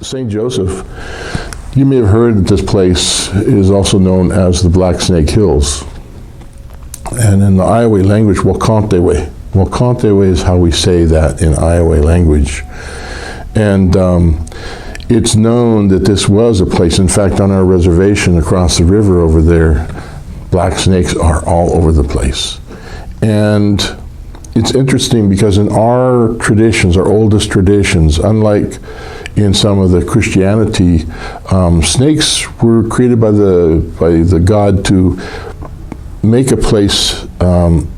St. Joseph, you may have heard that this place is also known as the Black Snake Hills. And in the Ioway language, Ioway Way. Ioway Way is how we say that in Ioway language. And it's known that this was a place, in fact, on our reservation across the river over there, black snakes are all over the place. And it's interesting because in our traditions, our oldest traditions, unlike in some of the Christianity, snakes were created by the God to make a place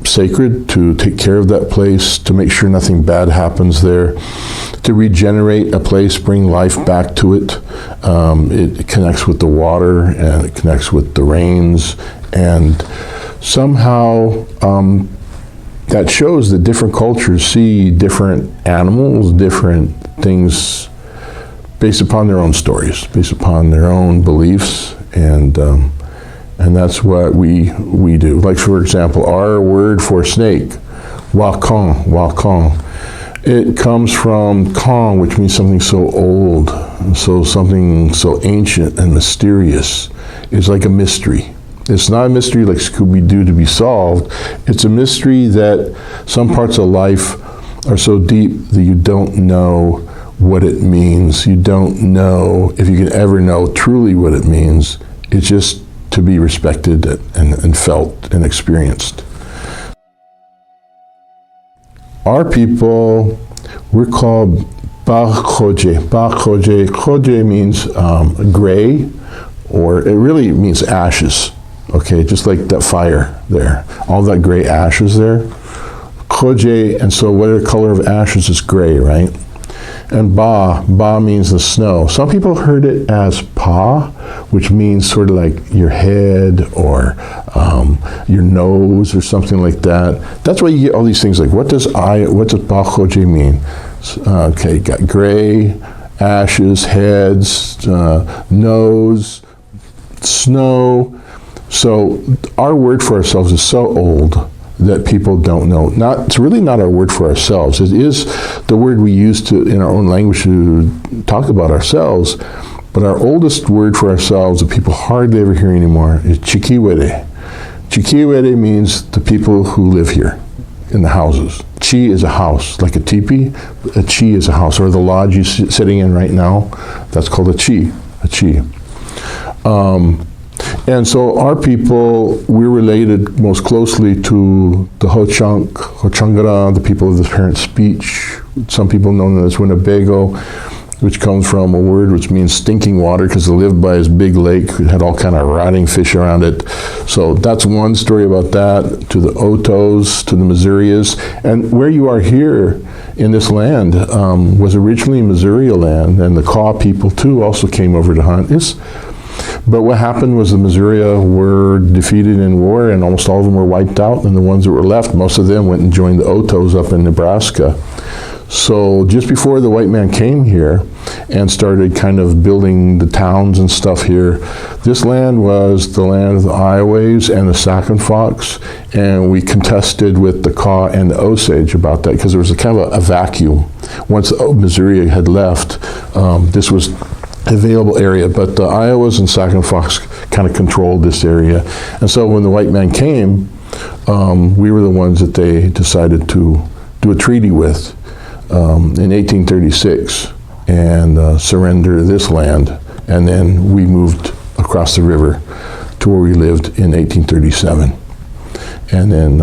sacred, to take care of that place, to make sure nothing bad happens there, to regenerate a place, bring life back to it. It connects with the water and it connects with the rains, and somehow that shows that different cultures see different animals, different things based upon their own stories, based upon their own beliefs, and that's what we do. Like, for example, our word for snake, wakong, it comes from kong, which means something so old, so something so ancient and mysterious. It's like a mystery. It's not a mystery like Scooby-Doo to be solved. It's a mystery that some parts of life are so deep that you don't know what it means. You don't know if you can ever know truly what it means. It's just to be respected and felt and experienced. Our people, we're called Bakhoje. Bakhoje. Khoje means gray, or it really means ashes. Okay, just like that fire there. All that gray ashes there. Khoje, and so what the color of ashes is gray, right? And ba means the snow. Some people heard it as pa, which means sort of like your head or your nose or something like that. That's why you get all these things like, what does ba khoje mean? Okay, got gray, ashes, heads, nose, snow. So our word for ourselves is so old that people don't know. It's really not our word for ourselves. It is the word we use in our own language to talk about ourselves, but our oldest word for ourselves that people hardly ever hear anymore is chikiwere. Chikiwere means the people who live here in the houses. Chi is a house, like a teepee. A chi is a house, or the lodge you're sitting in right now, that's called a chi. And so our people, we're related most closely to the Ho-Changara, the people of the parent speech. Some people know them as Winnebago, which comes from a word which means stinking water, because they lived by this big lake. It had all kind of rotting fish around it. So that's one story about that, to the Otos, to the Missourias. And where you are here in this land was originally Missouri land, and the Kaw people too also came over to hunt. But what happened was the Missouri were defeated in war, and almost all of them were wiped out, and the ones that were left, most of them went and joined the Otos up in Nebraska. So just before the white man came here and started kind of building the towns and stuff here, this land was the land of the Ioways and the Sac and Fox, and we contested with the Kaw and the Osage about that, because there was a kind of a vacuum. Once Missouri had left, this was available area, but the Iowas and Sac and Fox kind of controlled this area. And so when the white man came, we were the ones that they decided to do a treaty with in 1836 and surrender this land. And then we moved across the river to where we lived in 1837. And then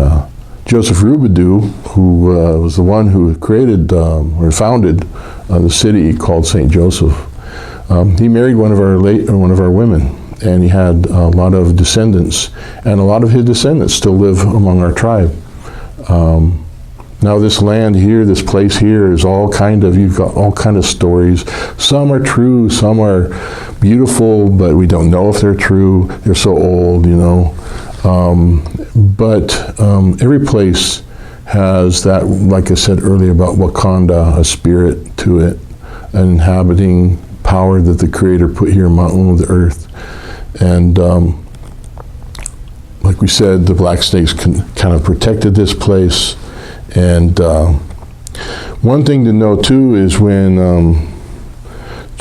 Joseph Robidoux, who was the one who created or founded the city called St. Joseph, he married one of our women, and he had a lot of descendants, and a lot of his descendants still live among our tribe. Now this land here, this place here is you've got all kind of stories. Some are true, some are beautiful, but we don't know if they're true. They're so old, you know. But every place has that, like I said earlier about Wakanda, a spirit to it, an inhabiting power that the Creator put here among the earth. And like we said, the black snakes kind of protected this place. And one thing to know too is when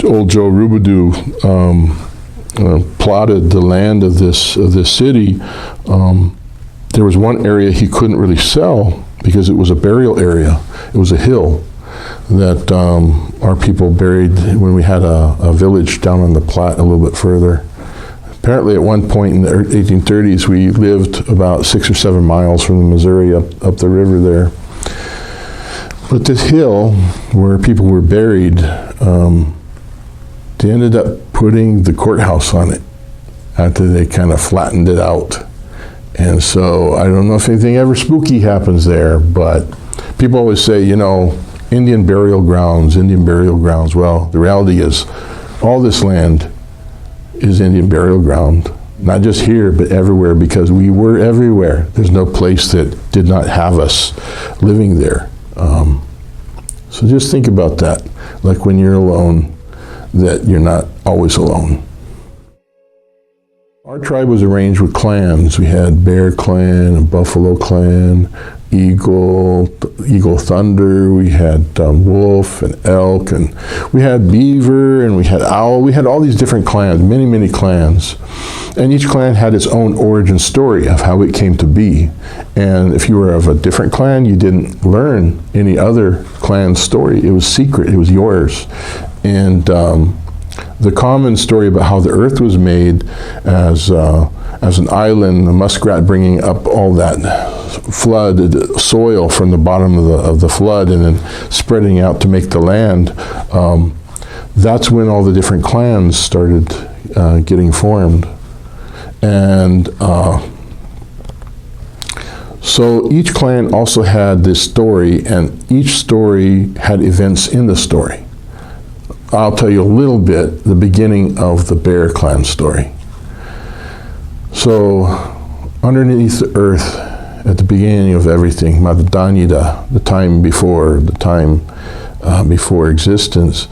old Joe Rubidoux plotted the land of this city, there was one area he couldn't really sell because it was a burial area. It was a hill that our people buried when we had a village down on the Platte a little bit further. Apparently at one point in the 1830s, we lived about 6 or 7 miles from the Missouri up the river there. But this hill where people were buried, they ended up putting the courthouse on it after they kind of flattened it out. And so I don't know if anything ever spooky happens there, but people always say, you know, Indian burial grounds. Well, the reality is all this land is Indian burial ground, not just here, but everywhere, because we were everywhere. There's no place that did not have us living there. So just think about that, like when you're alone, that you're not always alone. Our tribe was arranged with clans. We had Bear Clan, and Buffalo Clan, Eagle Thunder, we had Wolf and Elk, and we had Beaver, and we had Owl. We had all these different clans, many clans. And each clan had its own origin story of how it came to be. And if you were of a different clan, you didn't learn any other clan's story. It was secret, it was yours. And the common story about how the earth was made as an island, a muskrat bringing up all that flooded soil from the bottom of the flood and then spreading out to make the land, that's when all the different clans started getting formed. And so each clan also had this story, and each story had events in the story. I'll tell you a little bit, the beginning of the Bear Clan story. So underneath the earth, at the beginning of everything, Madadanida, the time before existence,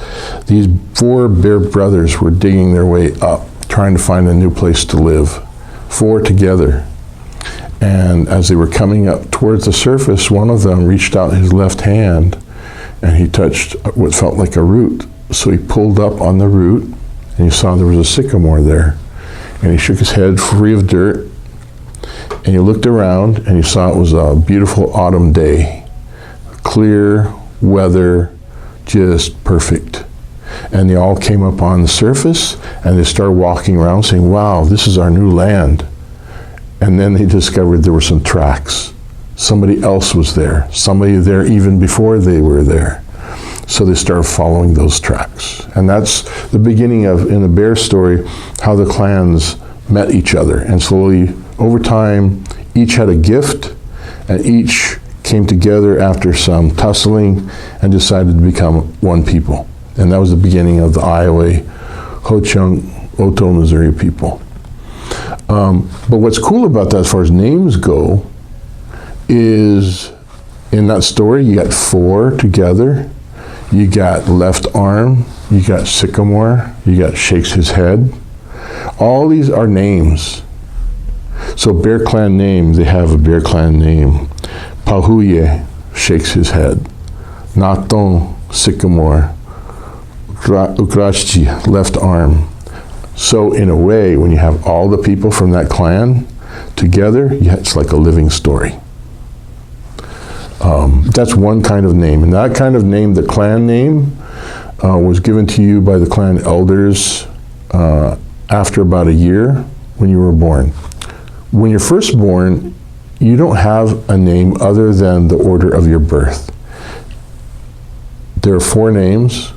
these 4 bear brothers were digging their way up, trying to find a new place to live, 4 together. And as they were coming up towards the surface, one of them reached out his left hand and he touched what felt like a root. So he pulled up on the root and he saw there was a sycamore there. And he shook his head free of dirt and he looked around and he saw it was a beautiful autumn day. Clear weather, just perfect. And they all came up on the surface and they started walking around saying, wow, this is our new land. And then they discovered there were some tracks. Somebody else was there. Somebody there even before they were there. So they started following those tracks. And that's the beginning of, in the bear story, how the clans met each other. And slowly, over time, each had a gift, and each came together after some tussling and decided to become one people. And that was the beginning of the Ioway, Ho-Chunk, Oto, Missouri people. But what's cool about that as far as names go is in that story you got 4 together. You got left arm, you got sycamore, you got shakes his head. All these are names. So Bear Clan name, they have a Bear Clan name. Pahuye, shakes his head. Naton, sycamore. Ukrashchi, left arm. So in a way, when you have all the people from that clan together, it's like a living story. That's one kind of name. And that kind of name, the clan name, was given to you by the clan elders after about a year when you were born. When you're first born, you don't have a name other than the order of your birth. There are 4 names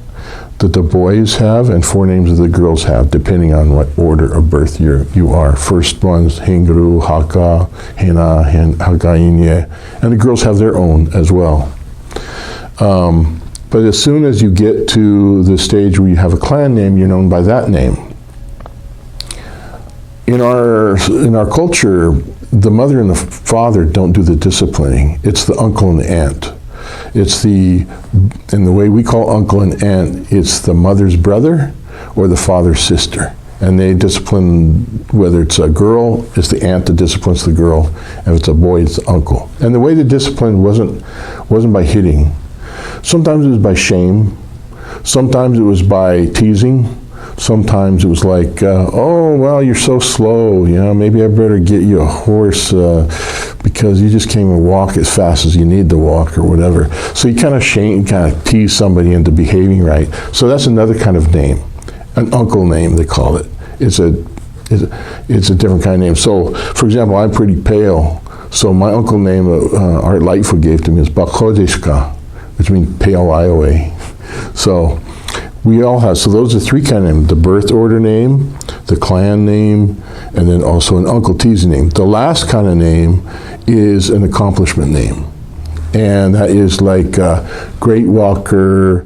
that the boys have and 4 names that the girls have, depending on what order of birth you are. First one's Hingru, Haka, Hena, Hagainye, and the girls have their own as well. But as soon as you get to the stage where you have a clan name, you're known by that name. In our culture, the mother and the father don't do the disciplining. It's the uncle and the aunt. In the way we call uncle and aunt, it's the mother's brother or the father's sister. And they discipline, whether it's a girl, it's the aunt that disciplines the girl, and if it's a boy, it's the uncle. And the way the discipline wasn't by hitting. Sometimes it was by shame. Sometimes it was by teasing. Sometimes it was like, oh, well, you're so slow, maybe I better get you a horse because you just can't even walk as fast as you need to walk or whatever. So you kind of tease somebody into behaving right. So that's another kind of name, an uncle name, they call it. It's a different kind of name. So, for example, I'm pretty pale. So my uncle name, Art Lightfoot gave to me is Bakodeshka, which means pale Ioway. So we all have, so those are three kind of names: the birth order name, the clan name, and then also an uncle teasing name. The last kind of name is an accomplishment name. And that is like Great Walker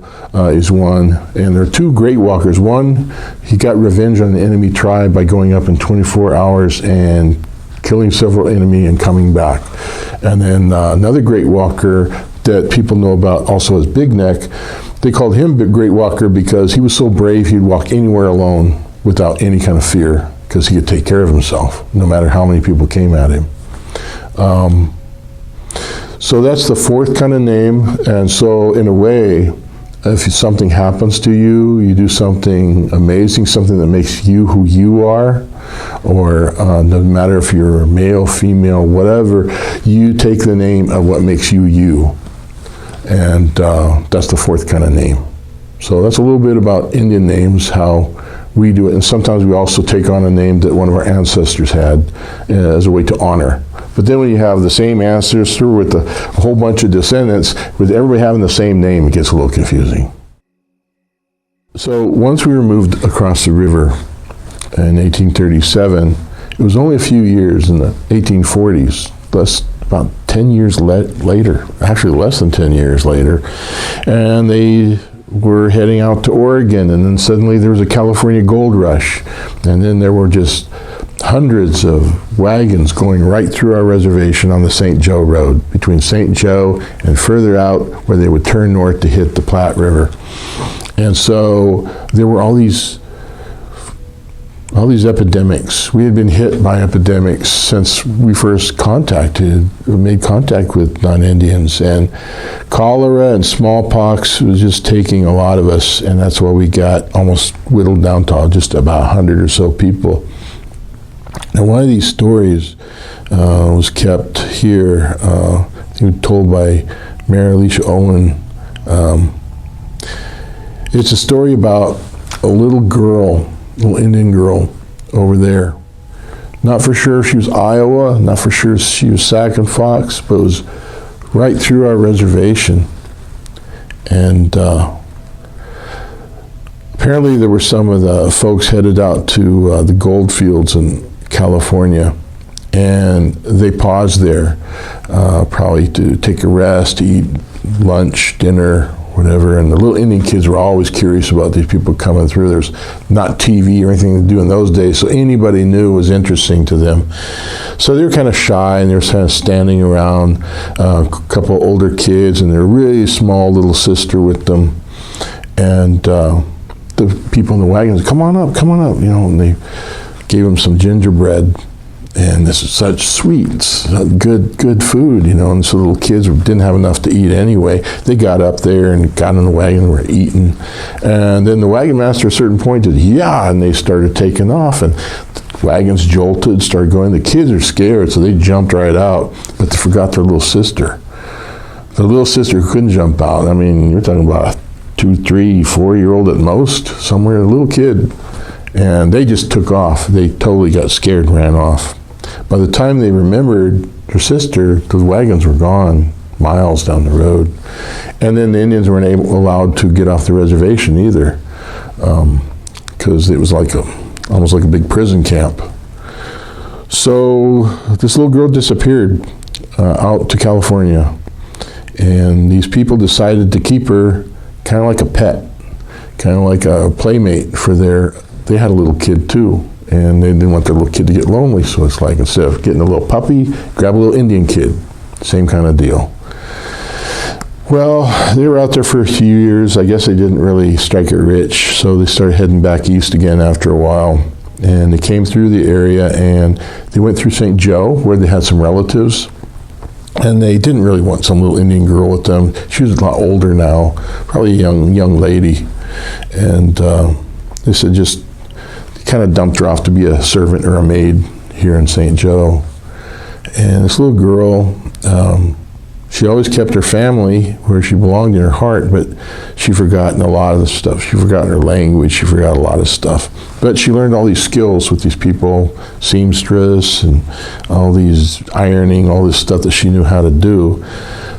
is one. And there are two Great Walkers. One, he got revenge on the enemy tribe by going up in 24 hours and killing several enemy and coming back. And then another Great Walker that people know about also as Big Neck, they called him Great Walker because he was so brave he'd walk anywhere alone without any kind of fear because he could take care of himself no matter how many people came at him. So that's the fourth kind of name. And so in a way, if something happens to you, you do something amazing, something that makes you who you are, or no matter if you're male, female, whatever, you take the name of what makes you you. And that's the fourth kind of name. So that's a little bit about Indian names, how we do it. And sometimes we also take on a name that one of our ancestors had as a way to honor. But then when you have the same ancestor with a whole bunch of descendants, with everybody having the same name, it gets a little confusing. So once we were moved across the river in 1837, it was only a few years in the 1840s, about 10 years later, actually less than 10 years later, and they were heading out to Oregon, and then suddenly there was a California gold rush, and then there were just hundreds of wagons going right through our reservation on the St. Joe Road, between St. Joe and further out where they would turn north to hit the Platte River. And so there were all these epidemics. We had been hit by epidemics since we first made contact with non-Indians, and cholera and smallpox was just taking a lot of us, and that's why we got almost whittled down to just about 100 or so people. Now, one of these stories was kept here, told by Mary Alicia Owen. It's a story about a little Indian girl over there. Not for sure if she was Iowa, not for sure if she was Sac and Fox, but it was right through our reservation. And apparently there were some of the folks headed out to the gold fields in California, and they paused there probably to take a rest, to eat lunch, dinner, whatever, and the little Indian kids were always curious about these people coming through. There's not TV or anything to do in those days, so anybody new was interesting to them. So they were kind of shy, and they were kind of standing around, a couple older kids, and their really small little sister with them, and the people in the wagons, come on up, and they gave them some gingerbread, and this is such sweets, good food, and so the little kids didn't have enough to eat anyway. They got up there and got in the wagon and were eating, and then the wagon master at a certain point said, yeah, and they started taking off, and the wagons jolted, started going. The kids are scared, so they jumped right out, but they forgot their little sister. The little sister who couldn't jump out, I mean, you're talking about a 2, 3, 4-year-old at most, somewhere, a little kid. And they just took off. They totally got scared and ran off. By the time they remembered their sister, the wagons were gone miles down the road. And then the Indians weren't allowed to get off the reservation either, because it was almost like a big prison camp. So this little girl disappeared out to California, and these people decided to keep her kind of like a pet, kind of like a playmate for they had a little kid too, and they didn't want their little kid to get lonely, so it's like instead of getting a little puppy, grab a little Indian kid, same kind of deal. Well, they were out there for a few years. I guess they didn't really strike it rich, so they started heading back east again after a while, and they came through the area, and they went through St. Joe, where they had some relatives, And they didn't really want some little Indian girl with them. She was a lot older now, probably a young lady. And they said just kind of dumped her off to be a servant or a maid here in St. Joe. And this little girl, she always kept her family where she belonged in her heart, but she'd forgotten a lot of the stuff. She'd forgotten her language. She forgot a lot of stuff. But she learned all these skills with these people, seamstress and all these ironing, all this stuff that she knew how to do.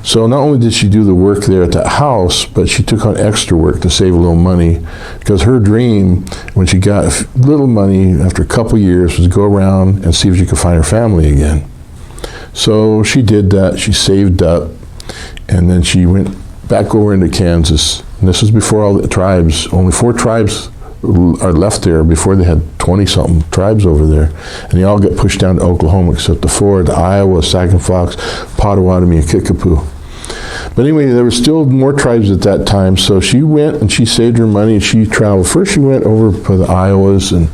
So not only did she do the work there at that house, but she took on extra work to save a little money, because her dream, when she got little money after a couple years, was to go around and see if she could find her family again. So she did that. She saved up, and then she went back over into Kansas. And this was before all the tribes. Only 4 tribes are left there. Before they had 20-something tribes over there. And they all get pushed down to Oklahoma, except the 4, the Iowa, Sac-and-Fox, Potawatomi, and Kickapoo. But anyway, there were still more tribes at that time. So she went and she saved her money and she traveled. First she went over to the Iowas and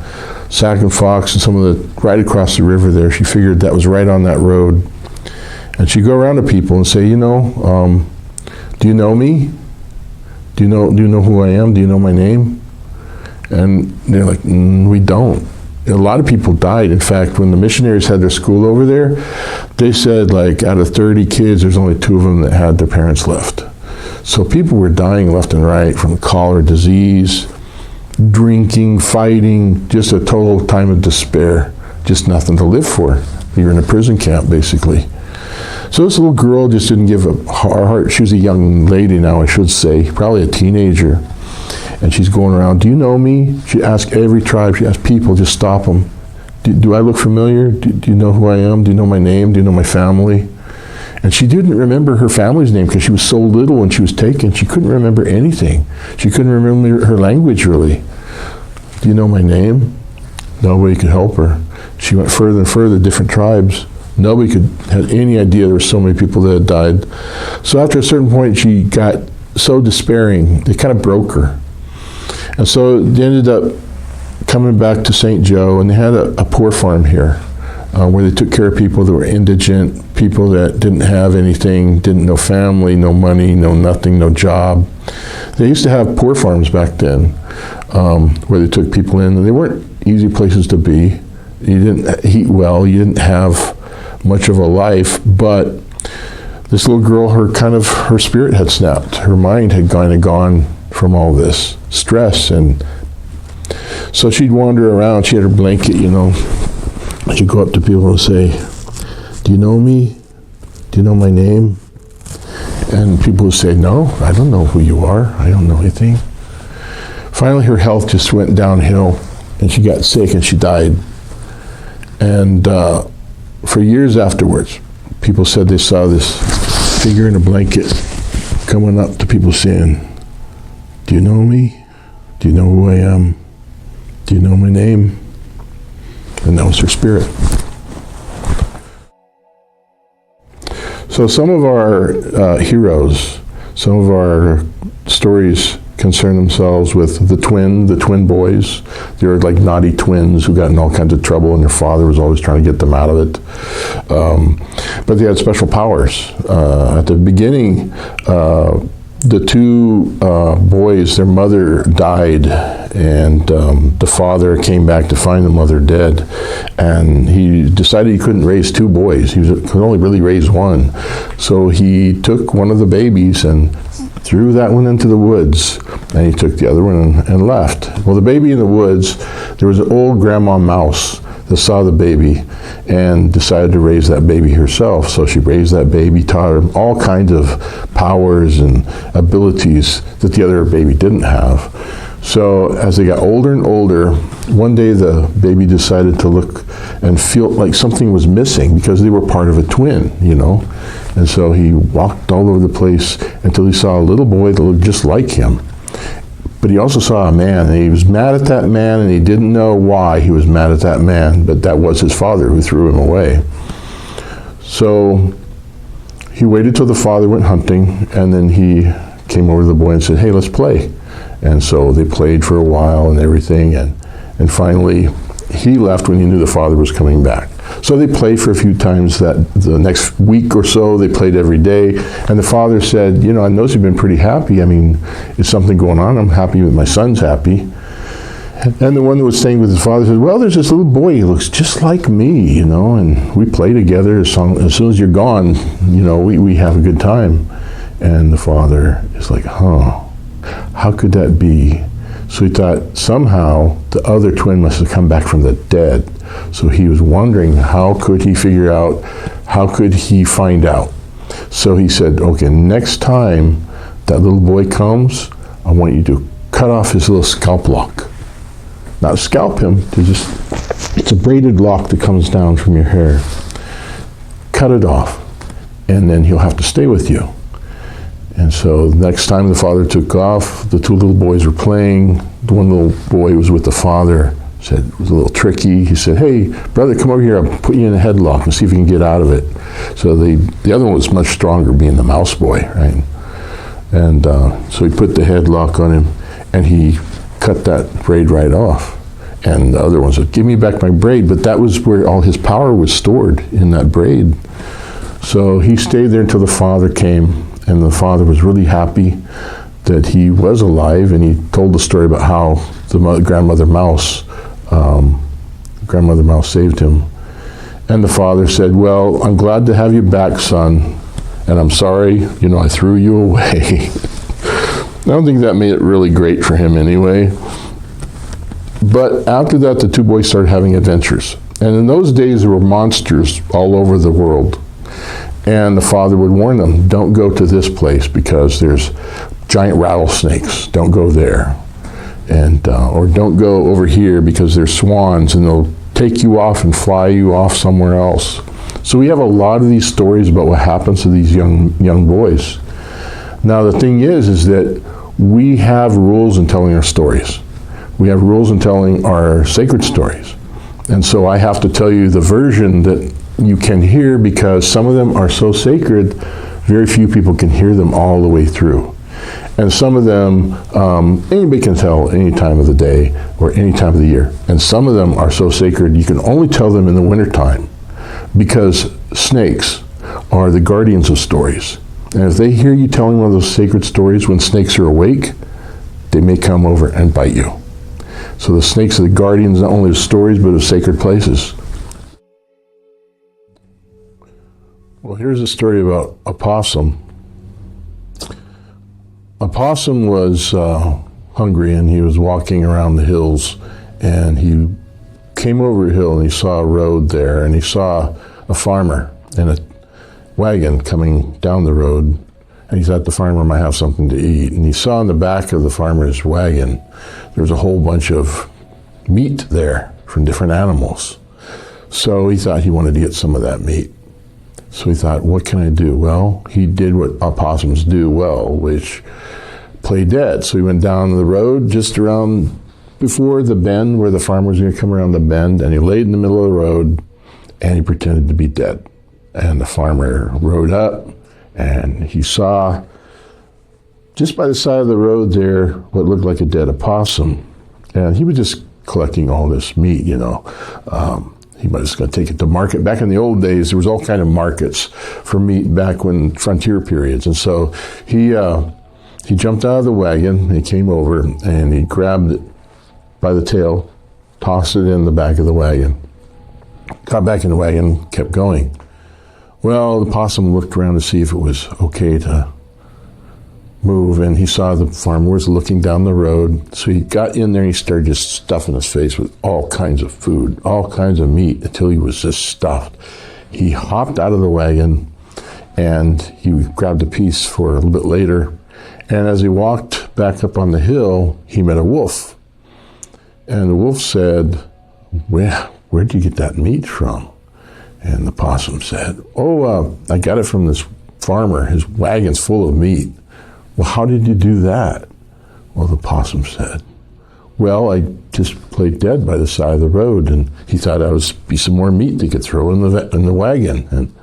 Sac-and-Fox and some of the, right across the river there. She figured that was right on that road. And she'd go around to people and say, you know, do you know me? Do you know who I am? Do you know my name? And they're like, we don't. And a lot of people died. In fact, when the missionaries had their school over there, they said like out of 30 kids, there's only 2 of them that had their parents left. So people were dying left and right from cholera disease, drinking, fighting, just a total time of despair, just nothing to live for. You're in a prison camp, basically. So this little girl just didn't give up her heart. She was a young lady now, I should say, probably a teenager. And she's going around, do you know me? She asked every tribe, she asked people, just stop them. Do I look familiar? Do you know who I am? Do you know my name? Do you know my family? And she didn't remember her family's name because she was so little when she was taken. She couldn't remember anything. She couldn't remember her language, really. Do you know my name? Nobody could help her. She went further and further, different tribes. Nobody could have any idea there were so many people that had died. So after a certain point, she got so despairing, it kind of broke her. And so they ended up coming back to St. Joe, and they had a poor farm here where they took care of people that were indigent, people that didn't have anything, didn't know family, no money, no nothing, no job. They used to have poor farms back then where they took people in, and they weren't easy places to be. You didn't eat well, you didn't have much of a life, but this little girl, her spirit had snapped. Her mind had kind of gone from all this stress, and so she'd wander around. She had her blanket, you know. She'd go up to people and say, do you know me? Do you know my name? And people would say, no, I don't know who you are. I don't know anything. Finally, her health just went downhill, and she got sick, and she died. And for years afterwards, people said they saw this figure in a blanket coming up to people saying, do you know me? Do you know who I am? Do you know my name? And that was her spirit. So some of our heroes, some of our stories concern themselves with the twin boys. They were like naughty twins who got in all kinds of trouble, and their father was always trying to get them out of it. But they had special powers. At the beginning, the 2 boys, their mother died, and the father came back to find the mother dead, and he decided he couldn't raise 2 boys. He could only really raise 1. So he took one of the babies and threw that one into the woods, and he took the other one and left. Well, the baby in the woods, there was an old grandma mouse that saw the baby and decided to raise that baby herself. So she raised that baby, taught her all kinds of powers and abilities that the other baby didn't have. So as they got older and older, one day the baby decided to look and feel like something was missing because they were part of a twin, you know. And so he walked all over the place until he saw a little boy that looked just like him. But he also saw a man, and he was mad at that man, and he didn't know why he was mad at that man, but that was his father who threw him away. So he waited till the father went hunting, and then he came over to the boy and said, hey, let's play. And so they played for a while and everything, and finally he left when he knew the father was coming back. So they played for a few times the next week or so. They played every day. And the father said, I noticed you've been pretty happy. I mean, is something going on? I'm happy that my son's happy. And the one that was staying with his father said, well, there's this little boy, he looks just like me, and we play together. As soon as you're gone, we have a good time. And the father is like, how could that be? So he thought somehow the other twin must have come back from the dead. So he was wondering, how could he find out? So he said, okay, next time that little boy comes, I want you to cut off his little scalp lock. Not scalp him, it's a braided lock that comes down from your hair. Cut it off, and then he'll have to stay with you. And so the next time the father took off, the two little boys were playing. The one little boy was with the father, said it was a little tricky. He said, hey, brother, come over here, I'll put you in a headlock and see if you can get out of it. So the other one was much stronger, being the mouse boy, right? And so he put the headlock on him, and he cut that braid right off. And the other one said, give me back my braid. But that was where all his power was stored, in that braid. So he stayed there until the father came, and the father was really happy that he was alive, and he told the story about how the grandmother mouse saved him. And the father said, well, I'm glad to have you back, son, and I'm sorry, I threw you away. I don't think that made it really great for him anyway. But after that, the two boys started having adventures. And in those days, there were monsters all over the world. And the father would warn them, don't go to this place because there's giant rattlesnakes. Don't go there. And or don't go over here because there's swans and they'll take you off and fly you off somewhere else. So we have a lot of these stories about what happens to these young boys. Now the thing is that we have rules in telling our stories. We have rules in telling our sacred stories. And so I have to tell you the version that you can hear, because some of them are so sacred, very few people can hear them all the way through. And some of them, anybody can tell any time of the day or any time of the year. And some of them are so sacred, you can only tell them in the wintertime, because snakes are the guardians of stories. And if they hear you telling one of those sacred stories when snakes are awake, they may come over and bite you. So the snakes are the guardians not only of stories, but of sacred places. Well, here's a story about a possum. A possum was hungry, and he was walking around the hills, and he came over a hill and he saw a road there, and he saw a farmer in a wagon coming down the road, and he thought the farmer might have something to eat. And he saw in the back of the farmer's wagon there was a whole bunch of meat there from different animals. So he thought he wanted to get some of that meat. So he thought, what can I do? Well, he did what opossums do well, which play dead. So he went down the road just around before the bend where the farmer was going to come around the bend, and he laid in the middle of the road and he pretended to be dead. And the farmer rode up, and he saw just by the side of the road there what looked like a dead opossum. And he was just collecting all this meat, He was just going to take it to market. Back in the old days, there was all kind of markets for meat back when frontier periods. And so he jumped out of the wagon, he came over, and he grabbed it by the tail, tossed it in the back of the wagon, got back in the wagon, kept going. Well, the possum looked around to see if it was okay to move, and he saw the farmer was looking down the road. So he got in there and he started just stuffing his face with all kinds of food, all kinds of meat, until he was just stuffed. He hopped out of the wagon and he grabbed a piece for a little bit later. And as he walked back up on the hill, he met a wolf. And the wolf said, where'd you get that meat from? And the possum said, I got it from this farmer. His wagon's full of meat. Well, how did you do that? Well, the possum said, well, I just played dead by the side of the road, and he thought I would be some more meat they could throw in the wagon. And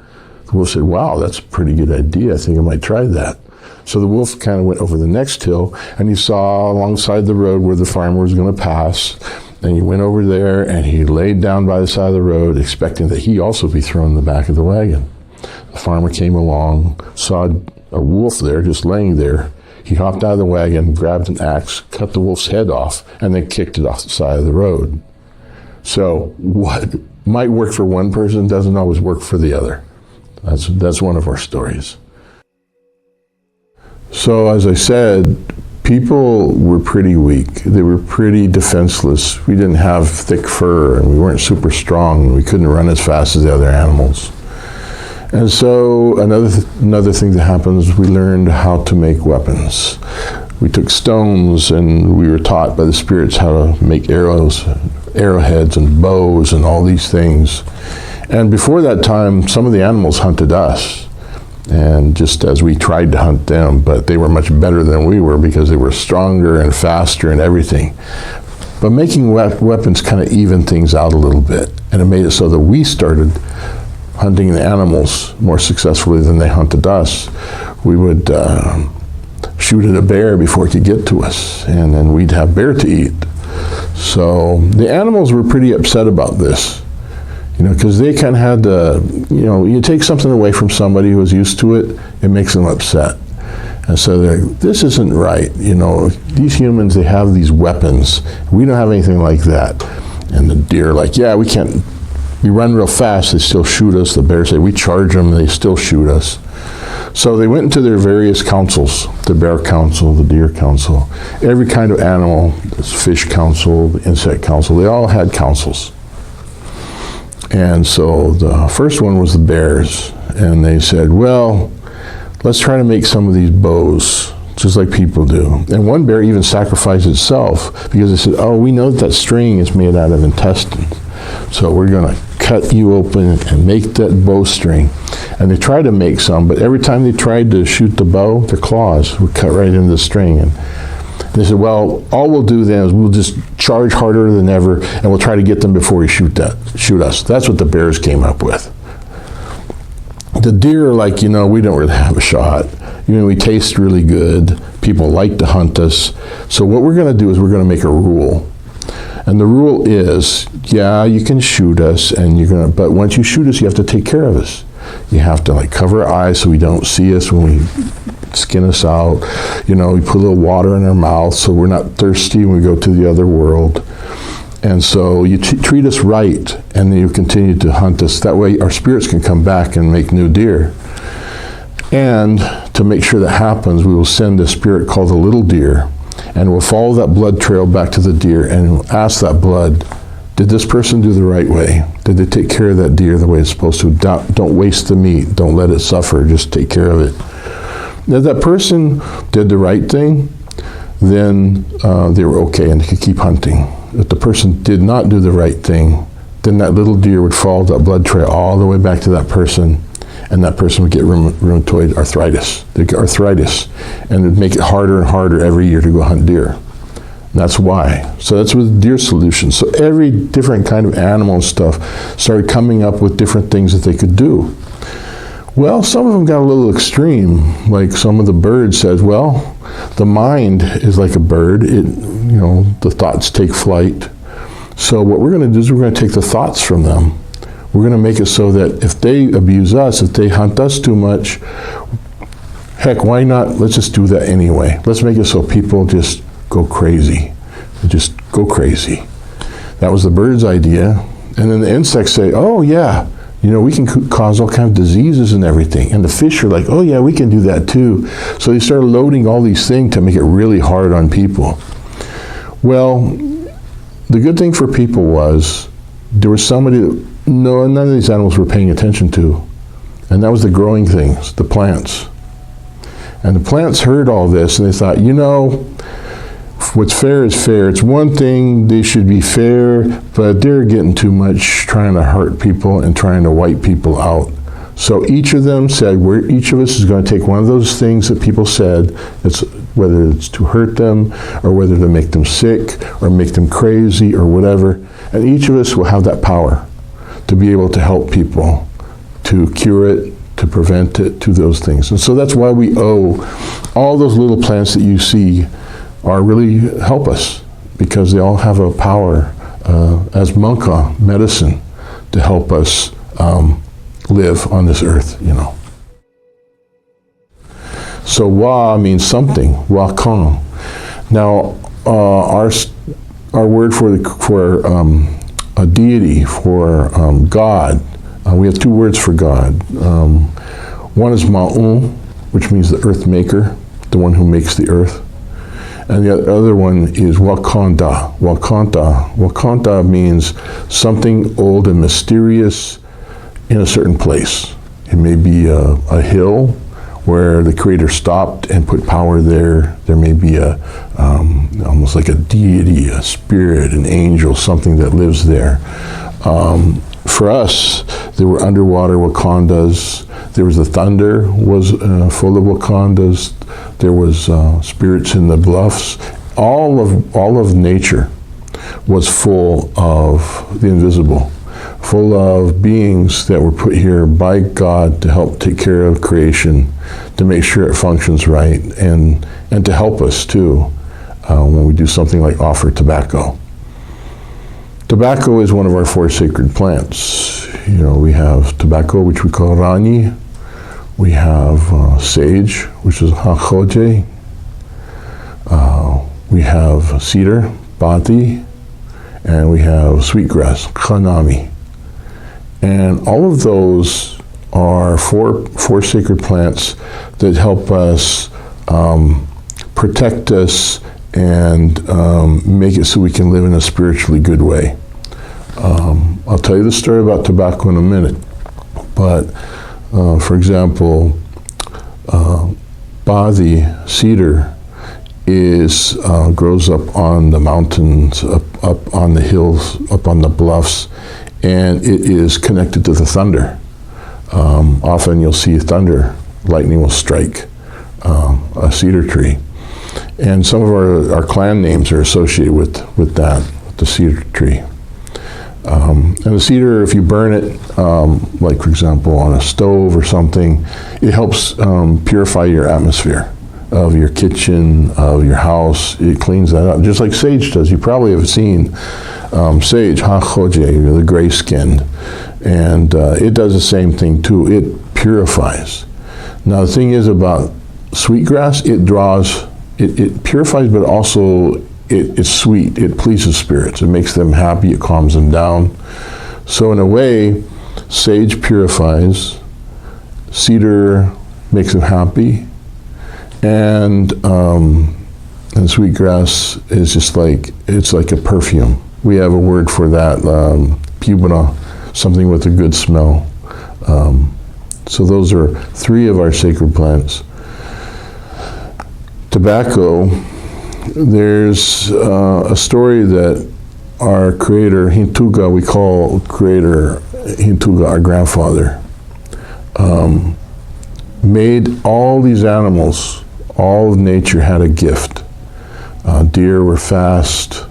the wolf said, wow, that's a pretty good idea. I think I might try that. So the wolf kind of went over the next hill, and he saw alongside the road where the farmer was going to pass, And he went over there and he laid down by the side of the road, expecting that he also be thrown in the back of the wagon. The farmer came along, saw a wolf there, just laying there. He hopped out of the wagon, grabbed an axe, cut the wolf's head off, and then kicked it off the side of the road. So what might work for one person doesn't always work for the other. That's one of our stories. So as I said, people were pretty weak. They were pretty defenseless. We didn't have thick fur, and we weren't super strong. We couldn't run as fast as the other animals. And so another thing that happens, we learned how to make weapons. We took stones, and we were taught by the spirits how to make arrows, arrowheads, and bows, and all these things. And before that time, some of the animals hunted us, and just as we tried to hunt them, but they were much better than we were because they were stronger and faster and everything. But making weapons kind of evened things out a little bit, and it made it so that we started hunting the animals more successfully than they hunted us. We would shoot at a bear before it could get to us, and then we'd have bear to eat. So the animals were pretty upset about this, because they kind of had to, you take something away from somebody who was used to it, it makes them upset. And so they're like, this isn't right. These humans, they have these weapons. We don't have anything like that. And the deer are like, yeah, we can't. We run real fast, they still shoot us. The bears say, we charge them, they still shoot us. So they went into their various councils, the bear council, the deer council, every kind of animal, the fish council, the insect council, they all had councils. And so the first one was the bears, and they said, well, let's try to make some of these bows, just like people do. And one bear even sacrificed itself because they said, oh, we know that string is made out of intestines. So we're going to cut you open and make that bowstring. And they tried to make some, but every time they tried to shoot the bow, their claws would cut right into the string. And they said, well, all we'll do then is we'll just charge harder than ever, and we'll try to get them before you shoot us. That's what the bears came up with. The deer are like, we don't really have a shot. We taste really good. People like to hunt us. So what we're going to do is we're going to make a rule. And the rule is, yeah, you can shoot us, but once you shoot us, you have to take care of us. You have to cover our eyes so we don't see us when we skin us out. We put a little water in our mouth so we're not thirsty when we go to the other world. And so you treat us right, and then you continue to hunt us. That way our spirits can come back and make new deer. And to make sure that happens, we will send a spirit called the little deer, and we'll follow that blood trail back to the deer and we'll ask that blood, did this person do the right way? Did they take care of that deer the way it's supposed to? Don't waste the meat. Don't let it suffer. Just take care of it. If that person did the right thing, then they were okay and they could keep hunting. If the person did not do the right thing, then that little deer would follow that blood trail all the way back to that person, and that person would get rheumatoid arthritis. They'd get arthritis, and it'd make it harder and harder every year to go hunt deer. That's why. So that's with deer solutions. So every different kind of animal and stuff started coming up with different things that they could do. Well, some of them got a little extreme. Like some of the birds said, well, the mind is like a bird. The thoughts take flight. So what we're going to do is we're going to take the thoughts from them. We're going to make it so that if they abuse us, if they hunt us too much, heck, why not? Let's just do that anyway. Let's make it so people just go crazy. Just go crazy. That was the bird's idea. And then the insects say, oh yeah, we can cause all kinds of diseases and everything. And the fish are like, oh yeah, we can do that too. So they started loading all these things to make it really hard on people. Well, the good thing for people was there was somebody that none of these animals were paying attention to. And that was the growing things, the plants. And the plants heard all this and they thought, what's fair is fair. It's one thing, they should be fair, but they're getting too much trying to hurt people and trying to wipe people out. So each of them said, each of us is going to take one of those things that people said, whether it's to hurt them or whether to make them sick or make them crazy or whatever. And each of us will have that power to be able to help people, to cure it, to prevent it, to those things. And so that's why we owe all those little plants that you see are really help us, because they all have a power as manka, medicine, to help us live on this earth, you know. So wa means something, wa kan. Now, our word for a deity, for God, we have two words for God. One is ma'un, which means the earth maker, the one who makes the earth. And the other one is wakanda. Wakanda means something old and mysterious in a certain place. It may be a hill where the Creator stopped and put power there. There may be almost like a deity, a spirit, an angel, something that lives there. For us, there were underwater Wakandas. There was the thunder was full of Wakandas. There was spirits in the bluffs. All of nature was full of the invisible, full of beings that were put here by God to help take care of creation, to make sure it functions right, and to help us too when we do something like offer tobacco. Tobacco is one of our 4 sacred plants. You know, we have tobacco, which we call rani. We have sage, which is hakoje. We have cedar, bati, and we have sweetgrass, kanami. And all of those are four sacred plants that help us protect us and make it so we can live in a spiritually good way. I'll tell you the story about tobacco in a minute, but for example, Badi, cedar, grows up on the mountains, up on the hills, up on the bluffs, and it is connected to the thunder. Often you'll see thunder, lightning will strike a cedar tree. And some of our clan names are associated with that, with the cedar tree. And the cedar, if you burn it, like for example on a stove or something, it helps purify your atmosphere of your kitchen, of your house. It cleans that up, just like sage does. You probably have seen sage, hakoje, the gray skinned, and it does the same thing too. It purifies. Now the thing is about sweetgrass, it purifies, but also it's sweet. It pleases spirits. It makes them happy. It calms them down. So in a way, sage purifies, cedar makes them happy, and sweetgrass is just like, it's like a perfume. We have a word for that, pubina, something with a good smell. So those are 3 of our sacred plants. Tobacco, there's a story that our creator, Hintuga, we call creator Hintuga our grandfather, made all these animals. All of nature had a gift. Deer were fast,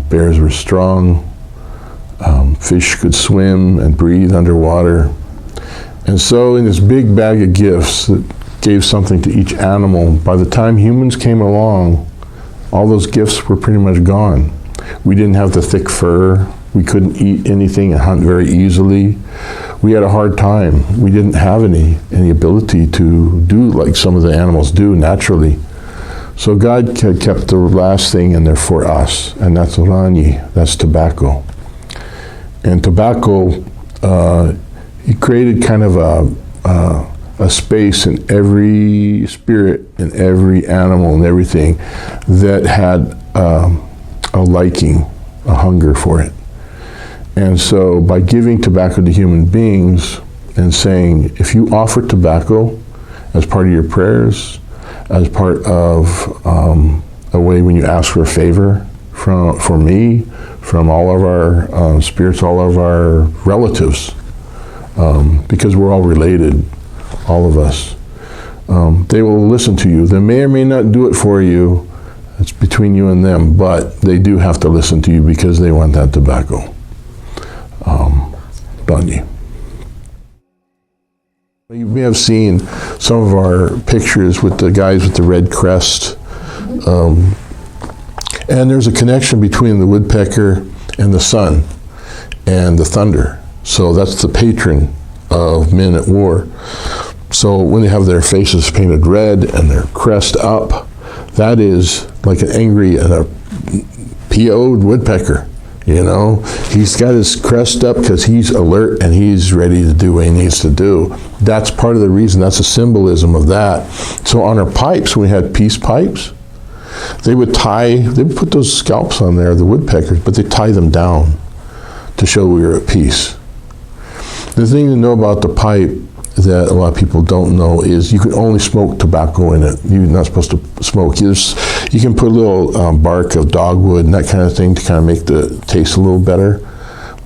bears were strong, fish could swim and breathe underwater. And so in this big bag of gifts that gave something to each animal, by the time humans came along, all those gifts were pretty much gone. We didn't have the thick fur. We couldn't eat anything and hunt very easily. We had a hard time. We didn't have any ability to do like some of the animals do naturally. So God had kept the last thing in there for us, and that's rani, that's tobacco. And tobacco, he created kind of a space in every spirit, in every animal, and everything that had a liking, a hunger for it. And so by giving tobacco to human beings and saying, if you offer tobacco as part of your prayers, as part of a way when you ask for a favor for me, from all of our spirits, all of our relatives, because we're all related, all of us, they will listen to you. They may or may not do it for you. It's between you and them, but they do have to listen to you because they want that tobacco. Bundy. You may have seen some of our pictures with the guys with the red crest. And there's a connection between the woodpecker and the sun and the thunder. So that's the patron of men at war. So when they have their faces painted red and their crest up, that is like an angry and a PO'd woodpecker. You know, he's got his crest up because he's alert and he's ready to do what he needs to do. That's part of the reason, that's a symbolism of that. So on our pipes, we had peace pipes. They would put those scalps on there, the woodpeckers, but they tie them down to show we were at peace. The thing to know about the pipe that a lot of people don't know is you can only smoke tobacco in it. You're not supposed to smoke. You can put a little bark of dogwood and that kind of thing to kind of make the taste a little better,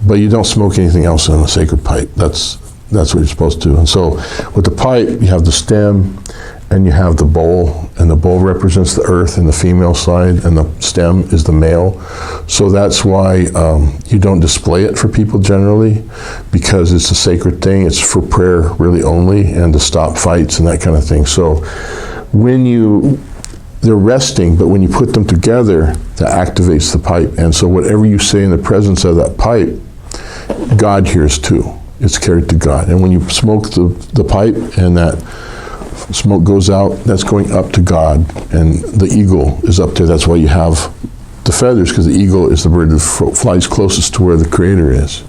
but you don't smoke anything else in a sacred pipe. That's what you're supposed to. And so with the pipe, you have the stem and you have the bowl, and the bowl represents the earth and the female side, and the stem is the male. So that's why you don't display it for people generally, because it's a sacred thing. It's for prayer really only, and to stop fights and that kind of thing. So they're resting, but when you put them together, that activates the pipe. And so whatever you say in the presence of that pipe, God hears too. It's carried to God. And when you smoke the pipe and that smoke goes out, that's going up to God, and the eagle is up there. That's why you have the feathers, because the eagle is the bird that flies closest to where the Creator is.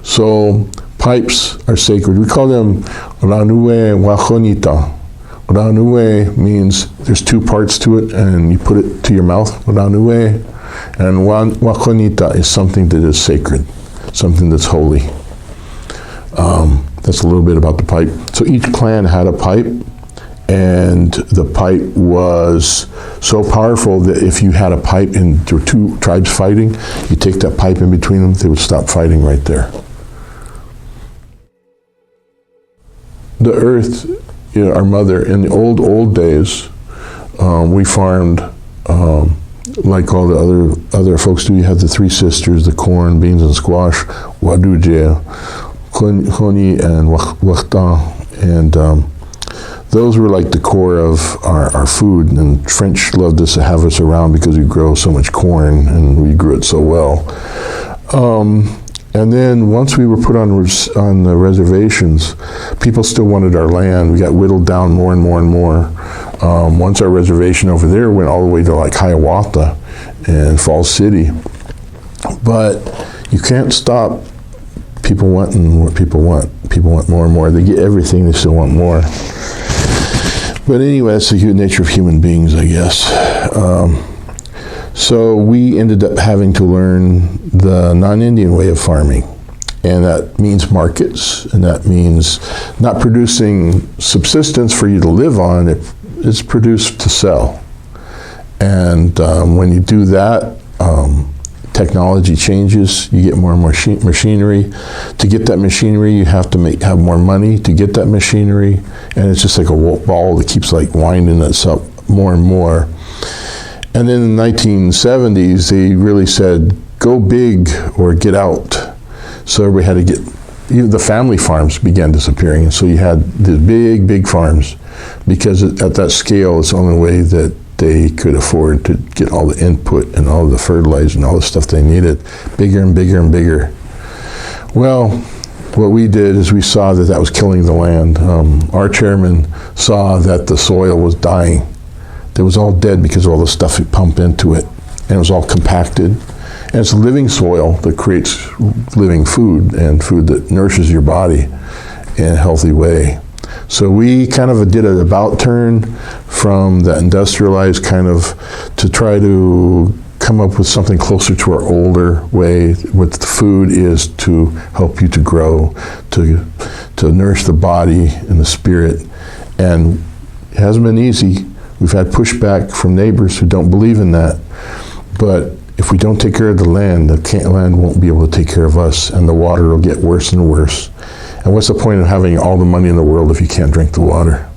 So pipes are sacred. We call them ranue wajonita. Ranue means there's two parts to it, and you put it to your mouth, ranue, and wajonita is something that is sacred, something that's holy. That's a little bit about the pipe. So each clan had a pipe, and the pipe was so powerful that if you had a pipe and there were two tribes fighting, you take that pipe in between them, they would stop fighting right there. The earth, our mother, in the old days, we farmed like all the other folks do. You had the three sisters, the corn, beans, and squash, waduje, Khoni and Wakta, and those were like the core of our food. And French loved us to have us around because we grow so much corn and we grew it so well. And then once we were put on the reservations, people still wanted our land. We got whittled down more and more and more. Once our reservation over there went all the way to like Hiawatha and Falls City. But you can't stop people wanting what people want. People want more and more. They get everything, they still want more. But anyway, that's the nature of human beings, I guess. So we ended up having to learn the non-Indian way of farming. And that means markets, and that means not producing subsistence for you to live on, it's produced to sell. And when you do that, technology changes, you get more and more machinery. To get that machinery, you have to have more money to get that machinery, and it's just like a ball that keeps like winding itself more and more. And then in the 1970s, they really said, go big or get out. So everybody had to get, even the family farms began disappearing. And so you had the big farms, because at that scale, it's the only way that they could afford to get all the input and all the fertilizer and all the stuff they needed, bigger and bigger and bigger. Well, what we did is we saw that was killing the land. Our chairman saw that the soil was dying. It was all dead because of all the stuff we pumped into it, and it was all compacted. And it's living soil that creates living food, and food that nourishes your body in a healthy way. So we kind of did an about turn from the industrialized kind of to try to come up with something closer to our older way. What the food is to help you to grow, to nourish the body and the spirit. And it hasn't been easy. We've had pushback from neighbors who don't believe in that. But if we don't take care of the land won't be able to take care of us, and the water will get worse and worse. And what's the point of having all the money in the world if you can't drink the water?